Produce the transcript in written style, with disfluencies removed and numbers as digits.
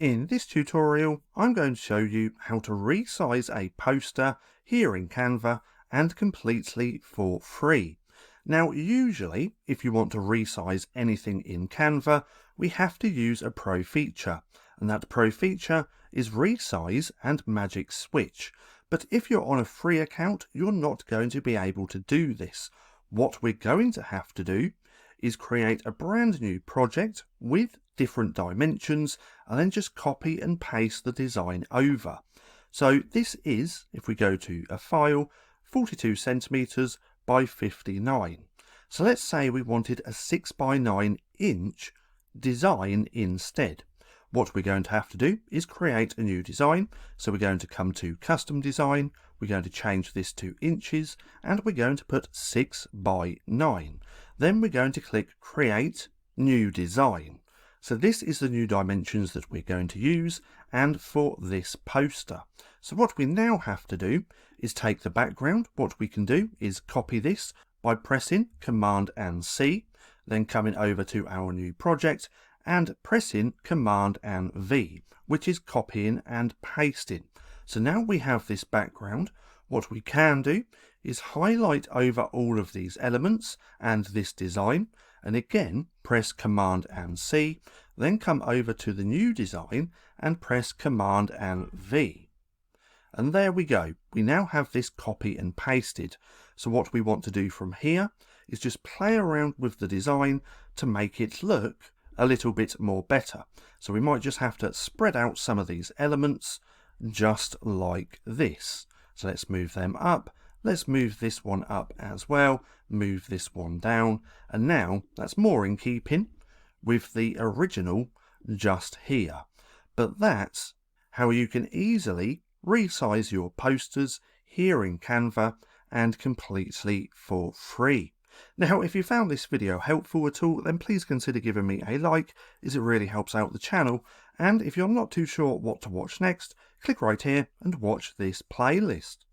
In this tutorial, I'm going to show you how to resize a poster here in Canva and completely for free. Now, usually, if you want to resize anything in Canva, we have to use a pro feature, and that pro feature is Resize and Magic Switch. But if you're on a free account, you're not going to be able to do this. What we're going to have to do is create a brand new project with different dimensions and then just copy and paste the design over. So this is, if we go to a file, 42 centimeters by 59. So let's say we wanted a 6 by 9 inch design instead. What we're going to have to do is create a new design. So we're going to come to custom design, we're going to change this to inches, and we're going to put 6 by 9. Then we're going to click create new design. So this is the new dimensions that we're going to use and for this poster. So what we now have to do is take the background. What we can do is copy this by pressing Command and C, then coming over to our new project and pressing Command and V, which is copying and pasting. So now we have this background. What we can do is highlight over all of these elements and this design, and again press Command and C, then come over to the new design and press Command and V. And there we go. We now have this copy and pasted. So what we want to do from here is just play around with the design to make it look a little bit more better. So we might just have to spread out some of these elements just like this. So let's move them up. Let's move this one up as well, move this one down, and now that's more in keeping with the original just here. But that's how you can easily resize your posters here in Canva and completely for free. Now, if you found this video helpful at all, then please consider giving me a like, as it really helps out the channel. And if you're not too sure what to watch next, click right here and watch this playlist.